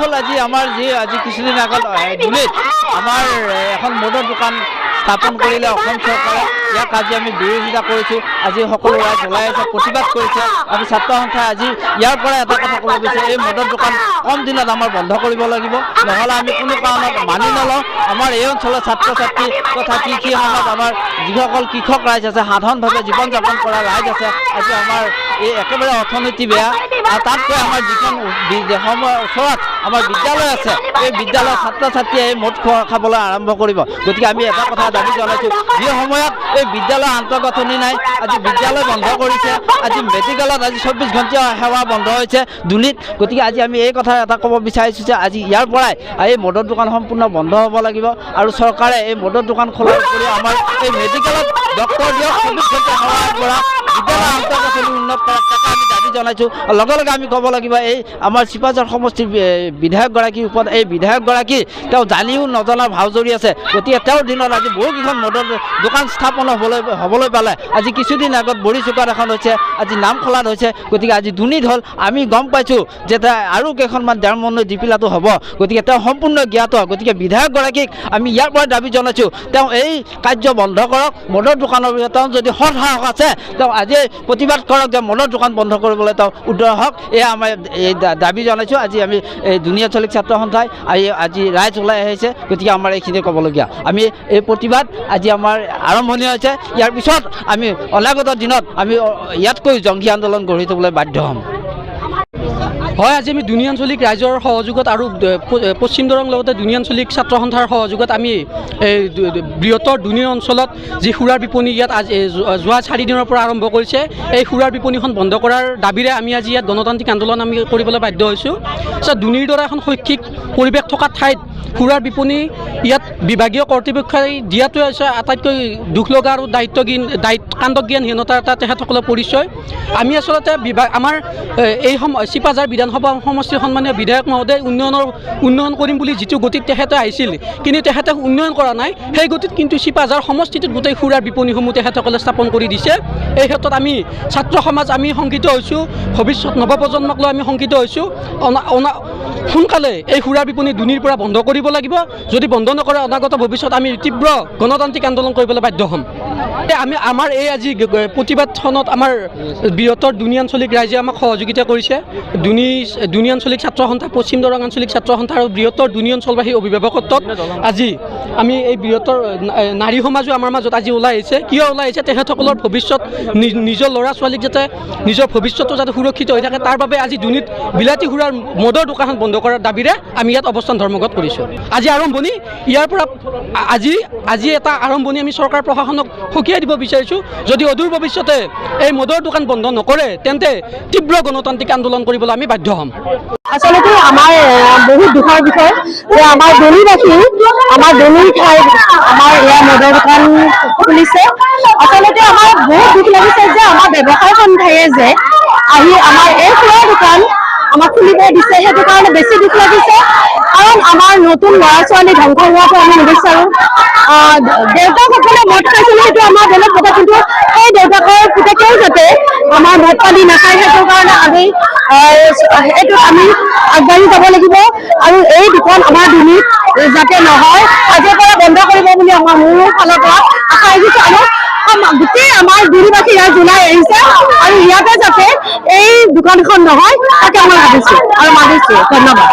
হ'ল আজি কিছুদিন আগত দিল্লীত আমাৰ এখন মদৰ দোকান স্থাপন কৰিলে অসম চৰকাৰে। ইয়াক আজি আমি বিৰোধিতা কৰিছোঁ। আজি সকলো ৰাইজ ওলাই আছে, প্ৰতিবাদ কৰিছে। আমি ছাত্ৰ সন্থাই আজি ইয়াৰ পৰা এটা কথা ক'ব বিচাৰে, এই মদৰ দোকান কম দিনত আমাৰ বন্ধ কৰিব লাগিব, নহ'লে আমি কোনো কাৰণত মানি নলওঁ। আমাৰ এই অঞ্চলৰ ছাত্ৰ ছাত্ৰী তথা কৃষি সমাজ, আমাৰ যিসকল কৃষক ৰাইজ আছে, সাধাৰণভাৱে জীৱন যাপন কৰা ৰাইজ আছে, আজি আমাৰ এই একেবাৰে অৰ্থনীতি বেয়া। আৰু তাতকৈ আমাৰ যিখন ওচৰত আমাৰ বিদ্যালয় আছে, এই বিদ্যালয়ৰ ছাত্ৰ ছাত্ৰীয়ে এই মদ খাবলৈ আৰম্ভ কৰিব। গতিকে আমি এটা কথা দাবী জনাইছোঁ, যি সময়ত এই বিদ্যালয়ৰ আন্তঃগাঁথনি নাই, আজি বিদ্যালয় বন্ধ কৰিছে, আজি মেডিকেলত আজি 24 ঘণ্টা সেৱা বন্ধ হৈছে দিল্লীত। গতিকে আজি আমি এই কথা এটা ক'ব বিচাৰিছোঁ যে আজি ইয়াৰ পৰাই এই মদৰ দোকান সম্পূৰ্ণ বন্ধ হ'ব লাগিব আৰু চৰকাৰে এই মদৰ দোকান খোলাৰ উপৰিও আমাৰ এই মেডিকেলত ডক্টৰ দিয়ক, 24 ঘণ্টা সেৱা আগবঢ়াওক, বিদ্যালয়ৰ আন্তঃগাঁথনি উন্নত কৰক, তাকে আমি দাবী জনাইছোঁ। লগে লগে আমি ক'ব লাগিব, এই আমাৰ চিপাঝাৰ সমষ্টিৰ বিধায়কগৰাকীৰ ওপৰত এই বিধায়কগৰাকী তেওঁ জানিও নজনাৰ ভাও জৰি আছে। গতিকে তেওঁৰ দিনত আজি বহুকেইখন মদৰ দোকান স্থাপন হ'বলৈ পালে। আজি কিছুদিন আগত বৰিচুকাত এখন হৈছে, আজি নামখলাত হৈছে। গতিকে আজি দুৰ্নীতি হ'ল। আমি গম পাইছোঁ যে আৰু কেইখনমান ডেৰমনৈ ডিপিলাটো হ'ব। গতিকে তেওঁ সম্পূৰ্ণ জ্ঞাত। গতিকে বিধায়কগৰাকীক আমি ইয়াৰ পৰা দাবী জনাইছোঁ, তেওঁ এই কাৰ্য বন্ধ কৰক। মদৰ দোকানৰ বিষয়ে তেওঁ যদি সৎ সাহস আছে, তেওঁ আজি প্ৰতিবাদ কৰক যে মদৰ দোকান বন্ধ কৰিবলৈ তেওঁ উদ্যত হওক। এয়া আমাৰ এই দাবী জনাইছোঁ। আজি আমি এই দুনীয়া চলিক ছাত্ৰ সন্থাই আজি ৰাইজ ওলাই আহিছে। গতিকে আমাৰ এইখিনি ক'বলগীয়া। আমি এই প্ৰতিবাদ আজি আমাৰ আৰম্ভণি হৈছে। ইয়াৰ পিছত আমি অনাগত দিনত আমি ইয়াতকৈ জংগী আন্দোলন গঢ়ি তুলিবলৈ বাধ্য হ'ম। হয়, আজি আমি দুনীয়া আঞ্চলিক ৰাইজৰ সহযোগত আৰু পশ্চিম দৰং লগতে দুনীয়া আঞ্চলিক ছাত্ৰ সন্থাৰ সহযোগত আমি বৃহত্তৰ দুনীয়া অঞ্চলত যি সুৰাৰ বিপণী ইয়াত আজি যোৱা 4 দিনৰ পৰা আৰম্ভ কৰিছে, এই সুৰাৰ বিপণীখন বন্ধ কৰাৰ দাবীৰে আমি আজি ইয়াত গণতান্ত্ৰিক আন্দোলন আমি কৰিবলৈ বাধ্য হৈছোঁ। দুনীৰ দৰে এখন শৈক্ষিক পৰিৱেশ থকা ঠাইত সুৰাৰ বিপণী ইয়াত বিভাগীয় কৰ্তৃপক্ষই দিয়াটোৱে হৈছে আটাইতকৈ দুখ লগা আৰু কাণ্ডজ্ঞানহীনতাৰ এটা তেখেতসকলৰ পৰিচয়। আমি আচলতে আমাৰ এই চিপাঝাৰ বিধানসভা সমষ্টিৰ সন্মানীয় বিধায়ক মহোদয় উন্নয়ন কৰিম বুলি যিটো গতিত তেখেতে আহিছিল, কিন্তু তেখেতে উন্নয়ন কৰা নাই। সেই গতিত কিন্তু চিপাঝাৰ সমষ্টিটোত গোটেই সুৰাৰ বিপণীসমূহ তেখেতসকলে স্থাপন কৰি দিছে। এই ক্ষেত্ৰত আমি ছাত্ৰ সমাজ আমি শংকিত হৈছোঁ, ভৱিষ্যত নৱপ্ৰজন্মক লৈ আমি শংকিত হৈছোঁ। সোনকালে এই সুৰাৰ বিপণী দুনীৰ পৰা বন্ধ কৰিব লাগিব। যদি বন্ধ নকৰে অনাগত ভৱিষ্যত আমি তীব্ৰ গণতান্ত্ৰিক আন্দোলন কৰিবলৈ বাধ্য হ'ম। আমাৰ এই আজি প্ৰতিবাদখনত আমাৰ বৃহত্তৰ দুনীয়া আঞ্চলিক ৰাইজে আমাক সহযোগিতা কৰিছে। দুনীয়া আঞ্চলিক ছাত্ৰ সন্থা, পশ্চিম দৰং আঞ্চলিক ছাত্ৰ সন্থা আৰু বৃহত্তৰ দুনীয়া অঞ্চলবাসীৰ অভিভাৱকত্বত আজি আমি এই বৃহত্তৰ নাৰী সমাজো আমাৰ মাজত আজি ওলাই আহিছে। কিয় ওলাই আহিছে? তেখেতসকলৰ ভৱিষ্যত, নিজৰ ল'ৰা ছোৱালীক যাতে নিজৰ ভৱিষ্যতটো যাতে সুৰক্ষিত হৈ থাকে, তাৰ বাবে আজি দুনীত বিলাতী সুৰাৰ মদৰ দোকানখন বন্ধ কৰাৰ দাবীৰে আমি ইয়াত অৱস্থান ধৰ্মঘট কৰিছোঁ। আজি আৰম্ভণি, ইয়াৰ পৰা আজি এটা আৰম্ভণি আমি চৰকাৰ প্ৰশাসনক সকীয়াই দিব বিচাৰিছোঁ। যদি অদূৰ ভৱিষ্যতে এই মদৰ দোকান বন্ধ নকৰে, তেন্তে তীব্ৰ গণতান্ত্ৰিক আন্দোলন কৰিবলৈ আমি বাধ্য হ'ম। আচলতে আমাৰ বহুত দুখৰ বিষয় যে আমাৰ দলিবাসী, আমাৰ দলিৰ ঠাইত আমাৰ এয়া মদৰ দোকান খুলিছে। আচলতে আমাৰ বহুত দুখ লাগিছে যে আমাৰ ব্যৱসায় সন্থায়ে যে আহি আমাৰ এই সুৰাৰ দোকান আমাক খুলিব দিছে, সেইটো কাৰণে বেছি দুখ লাগিছে। কাৰণ আমাৰ নতুন ল'ৰা ছোৱালী ধ্বংস হোৱাটো আমি নিবিচাৰোঁ। দেউতাকসকলে মদ খাইছিলে, সেইটো আমাৰ বেলেগ কথা, কিন্তু সেই দেউতাকৰ পুতেকেও যাতে আমাৰ মদ পানী নাখায়, সেইটো কাৰণে আমি এইটো আমি আগবাঢ়ি যাব লাগিব। আৰু এই দোকান আমাৰ দুনীত যাতে নহয়, আজিৰ পৰা বন্ধ কৰিব বুলি আমাৰ মোৰ ফালৰ পৰা আশা ৰাখিছোঁ। আৰু গোটেই আমাৰ দুনীবাসী ইয়াত ওলাই আহিছে আৰু ইয়াতে যাতে এই দোকানখন নহয় তাকে মই ভাবিছোঁ আৰু মানিছোঁ। ধন্যবাদ।